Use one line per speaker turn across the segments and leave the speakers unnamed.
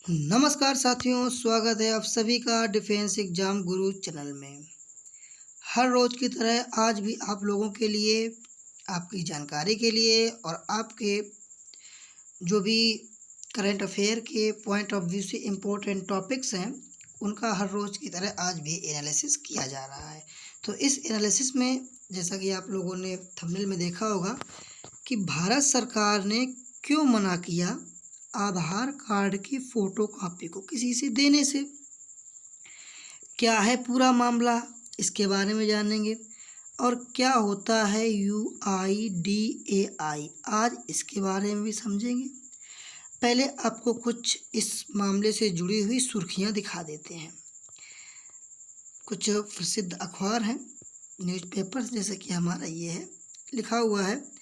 नमस्कार साथियों, स्वागत है आप सभी का डिफेंस एग्जाम गुरु चैनल में। हर रोज़ की तरह आज भी आप लोगों के लिए, आपकी जानकारी के लिए और आपके जो भी करंट अफेयर के पॉइंट ऑफ व्यू से इम्पोर्टेंट टॉपिक्स हैं, उनका हर रोज़ की तरह आज भी एनालिसिस किया जा रहा है। तो इस एनालिसिस में जैसा कि आप लोगों ने थंबनेल में देखा होगा कि भारत सरकार ने क्यों मना किया आधार कार्ड की फ़ोटो कॉपी को किसी से देने से। क्या है पूरा मामला, इसके बारे में जानेंगे। और क्या होता है UIDAI, आज इसके बारे में भी समझेंगे। पहले आपको कुछ इस मामले से जुड़ी हुई सुर्खियां दिखा देते हैं। कुछ प्रसिद्ध अखबार हैं, न्यूज़पेपर्स, जैसे कि हमारा ये है, लिखा हुआ है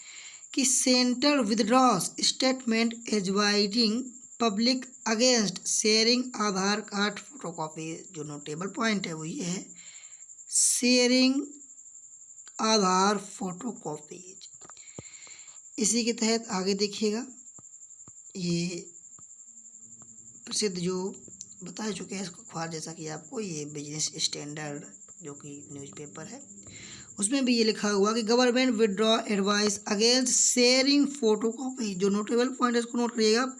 कि centre withdraws statement advising public against sharing Aadhaar card photocopy. जो नोटेबल पॉइंट है वो ये है, शेयरिंग आधार फोटोकॉपीज। इसी के तहत आगे देखिएगा, ये प्रसिद्ध जो बता चुके हैं इसको अखबार, जैसा कि आपको ये बिजनेस स्टैंडर्ड जो कि न्यूज़पेपर है, उसमें भी ये लिखा हुआ कि government withdraw advice against sharing photocopy. जो नोटेबल पॉइंट है इसको नोट करिएगा,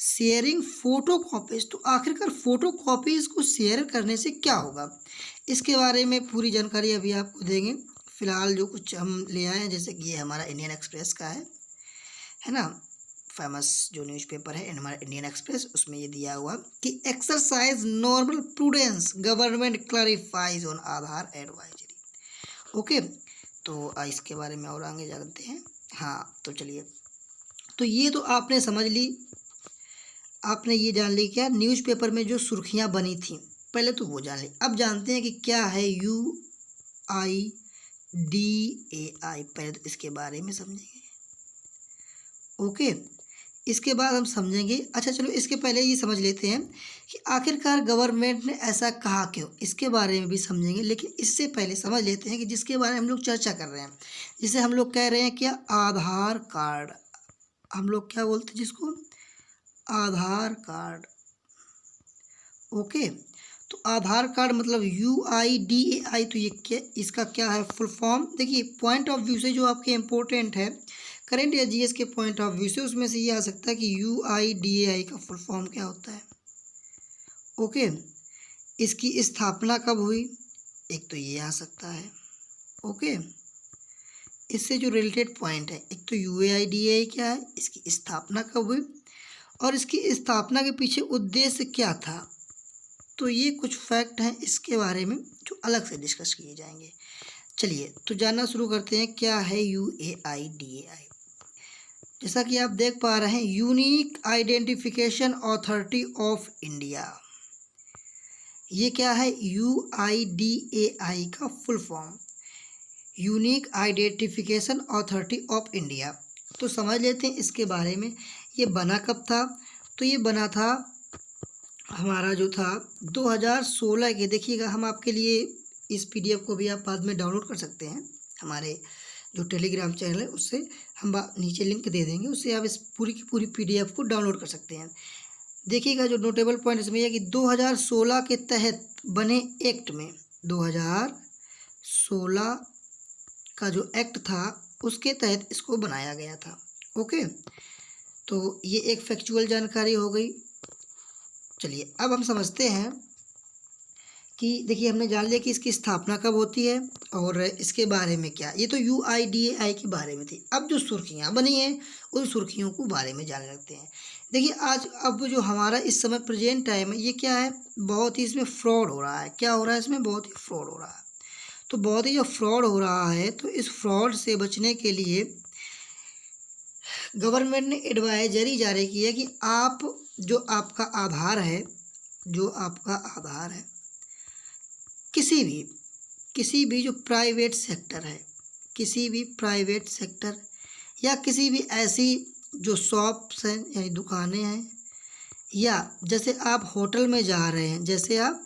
शेयरिंग फोटो कॉपीज। तो आखिरकार फोटो कॉपीज को शेयर करने से क्या होगा, इसके बारे में पूरी जानकारी अभी आपको देंगे। फिलहाल जो कुछ हम ले आए हैं, जैसे कि ये हमारा इंडियन एक्सप्रेस का है ना, फेमस जो न्यूज़पेपर है हमारा इंडियन एक्सप्रेस, उसमें ये दिया हुआ कि exercise normal prudence, government clarifies on Aadhaar advisory. Okay, तो इसके बारे में और आगे जानते हैं। हाँ, तो चलिए, तो ये तो आपने समझ ली, आपने ये जान ली क्या न्यूज़पेपर में जो सुर्खियां बनी थी, पहले तो वो जान ली। अब जानते हैं कि क्या है UIDAI। पहले तो इसके बारे में समझेंगे। ओके, इसके बाद हम समझेंगे। अच्छा चलो, इसके पहले ये समझ लेते हैं कि आखिरकार गवर्नमेंट ने ऐसा कहा क्यों, इसके बारे में भी समझेंगे। लेकिन इससे पहले समझ लेते हैं कि जिसके बारे में हम लोग चर्चा कर रहे हैं, जिसे हम लोग कह रहे हैं क्या, आधार कार्ड। हम लोग क्या बोलते हैं जिसको, आधार कार्ड। ओके, तो आधार कार्ड मतलब UIDAI। तो ये क्या, इसका क्या है फुल फॉर्म, देखिए पॉइंट ऑफ व्यू से जो आपके इम्पोर्टेंट है करंट या GS के पॉइंट ऑफ व्यू से, उसमें से ये आ सकता है कि UIDAI का फुल फॉर्म क्या होता है। ओके, इसकी स्थापना कब हुई, एक तो ये आ सकता है। ओके, इससे जो रिलेटेड पॉइंट है, एक तो UIDAI क्या है, इसकी स्थापना कब हुई और इसकी स्थापना के पीछे उद्देश्य क्या था। तो ये कुछ फैक्ट हैं इसके बारे में जो अलग से डिस्कस किए जाएंगे। चलिए तो जानना शुरू करते हैं, क्या है UIDAI। जैसा कि आप देख पा रहे हैं, unique identification authority of India. ये क्या है, UIDAI का full form, unique identification authority of India. तो समझ लेते हैं इसके बारे में। ये बना कब था, तो ये बना था हमारा जो था 2016 के। देखिएगा, हम आपके लिए इस PDF को भी आप बाद में डाउनलोड कर सकते हैं, हमारे जो टेलीग्राम चैनल है उससे हम नीचे लिंक दे देंगे, उससे आप इस पूरी की पूरी PDF को डाउनलोड कर सकते हैं। देखिएगा, जो नोटेबल पॉइंट इसमें यह कि 2016 के तहत बने एक्ट में, 2016 का जो एक्ट था उसके तहत इसको बनाया गया था। ओके, तो ये एक फैक्चुअल जानकारी हो गई। चलिए अब हम समझते हैं कि देखिए, हमने जान लिया कि इसकी स्थापना कब होती है और इसके बारे में क्या। ये तो UIDAI के बारे में थी। अब जो सुर्खियां बनी हैं उन सुर्खियों को बारे में जान लेते हैं। देखिए, अब जो हमारा इस समय प्रेजेंट टाइम है, ये क्या है, बहुत ही इसमें फ्रॉड हो रहा है। क्या हो रहा है इसमें, बहुत ही फ्रॉड हो रहा है। तो बहुत ही जो फ्रॉड हो रहा है, तो इस फ्रॉड से बचने के लिए गवर्नमेंट ने एडवाइजरी जारी की है कि आप जो आपका आधार है, जो आपका आधार है, किसी भी जो प्राइवेट सेक्टर है, किसी भी प्राइवेट सेक्टर या किसी भी ऐसी जो शॉप्स हैं यानी दुकानें हैं, या जैसे आप होटल में जा रहे हैं, जैसे आप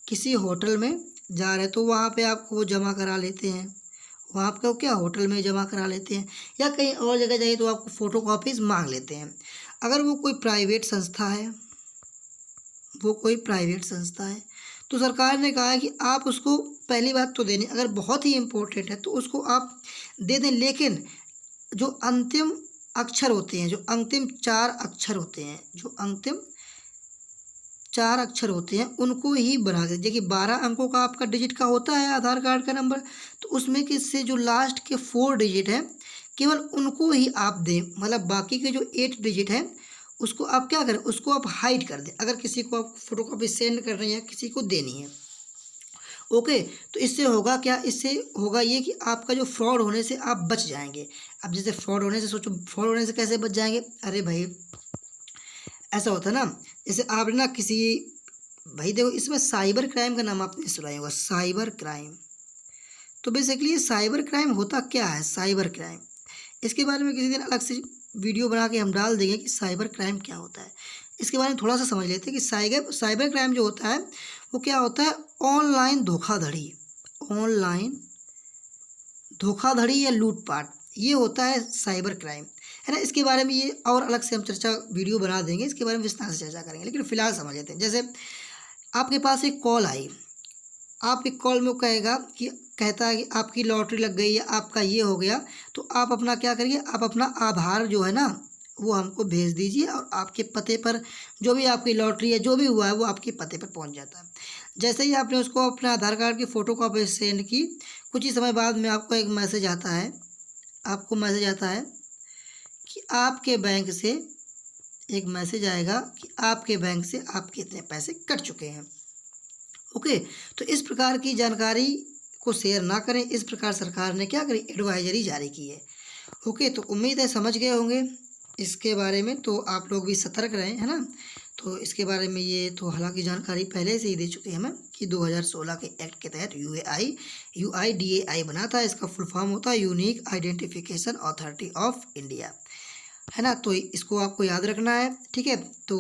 किसी होटल में जा रहे हैं तो वहाँ पे आपको वो जमा करा लेते हैं, वहाँ आपको क्या होटल में जमा करा लेते हैं, या कहीं और जगह जाइए तो आपको फ़ोटो कॉपीज़ मांग लेते हैं। अगर वो कोई प्राइवेट संस्था है, वो कोई प्राइवेट संस्था है। तो सरकार ने कहा है कि आप उसको पहली बात तो देनी, अगर बहुत ही इम्पोर्टेंट है तो उसको आप दे दें, लेकिन जो अंतिम अक्षर होते हैं, जो अंतिम 4 अक्षर होते हैं, जो अंतिम 4 अक्षर होते हैं उनको ही बना के, देखिए 12 अंकों का आपका डिजिट का होता है आधार कार्ड का नंबर, तो उसमें के से जो लास्ट के 4 डिजिट हैं केवल उनको ही आप दें, मतलब बाकी के जो 8 डिजिट हैं उसको आप क्या करें, उसको आप हाइड कर दें, अगर किसी को आप फोटोकॉपी सेंड कर रहे हैं या किसी को देनी है। ओके, तो इससे होगा क्या, इससे होगा ये कि आपका जो फ्रॉड होने से आप बच जाएंगे। अब जैसे फ्रॉड होने से सोचो, फ्रॉड होने से कैसे बच जाएंगे, अरे भाई ऐसा होता है ना, जैसे आपने ना किसी, भाई देखो इसमें साइबर क्राइम का नाम आपने सुना ही होगा, साइबर क्राइम। तो बेसिकली ये साइबर क्राइम होता क्या है, साइबर क्राइम, इसके बारे में किसी दिन अलग से वीडियो बना के हम डाल देंगे कि साइबर क्राइम क्या होता है। इसके बारे में थोड़ा सा समझ लेते हैं कि साइबर क्राइम जो होता है वो क्या होता है, ऑनलाइन धोखाधड़ी, ऑनलाइन धोखाधड़ी या लूटपाट, ये होता है साइबर क्राइम, है ना। इसके बारे में ये और अलग से हम चर्चा वीडियो बना देंगे, इसके बारे में विस्तार से चर्चा करेंगे, लेकिन फिलहाल समझ लेते हैं। जैसे आपके पास एक कॉल आई, आप एक कॉल में वो कहेगा कि, कहता है कि आपकी लॉटरी लग गई या आपका ये हो गया, तो आप अपना क्या करिए, आप अपना आधार जो है ना वो हमको भेज दीजिए और आपके पते पर जो भी आपकी लॉटरी है जो भी हुआ है वो आपके पते पर पहुंच जाता है। जैसे ही आपने उसको अपने आधार कार्ड की फ़ोटो कॉपी सेंड की, कुछ ही समय बाद में आपको एक मैसेज आता है, आपको मैसेज आता है कि आपके बैंक से, एक मैसेज आएगा कि आपके बैंक से आपके इतने पैसे कट चुके हैं। ओके, तो इस प्रकार की जानकारी को शेयर ना करें, इस प्रकार सरकार ने क्या करी, एडवाइजरी जारी की है। ओके, तो उम्मीद है समझ गए होंगे इसके बारे में, तो आप लोग भी सतर्क रहें, है ना। तो इसके बारे में ये तो हालांकि जानकारी पहले से ही दे चुके हैं हमें कि 2016 के एक्ट के तहत UIDAI बना था, इसका फुल फॉर्म होता है unique identification authority of India, है ना। तो इसको आपको याद रखना है, ठीक है। तो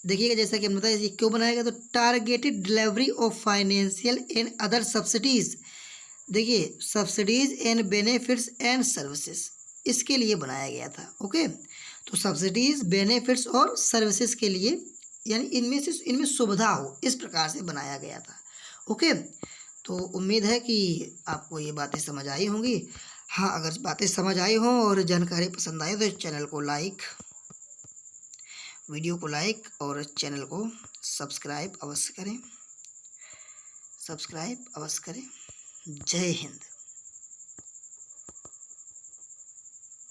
देखिएगा, जैसा कि हमने बताया ये क्यों बनाया गया, तो targeted delivery of financial and other subsidies, देखिए subsidies and benefits and services, इसके लिए बनाया गया था। ओके, तो सब्सिडीज, बेनिफिट्स और सर्विसेज के लिए, यानी इनमें सुविधा हो, इस प्रकार से बनाया गया था। ओके, तो उम्मीद है कि आपको ये बातें समझ आई होंगी। हाँ, अगर बातें समझ आई हों और जानकारी पसंद आई तो चैनल को लाइक, वीडियो को लाइक और चैनल को सब्सक्राइब अवश्य करें, सब्सक्राइब अवश्य करें। जय हिंद।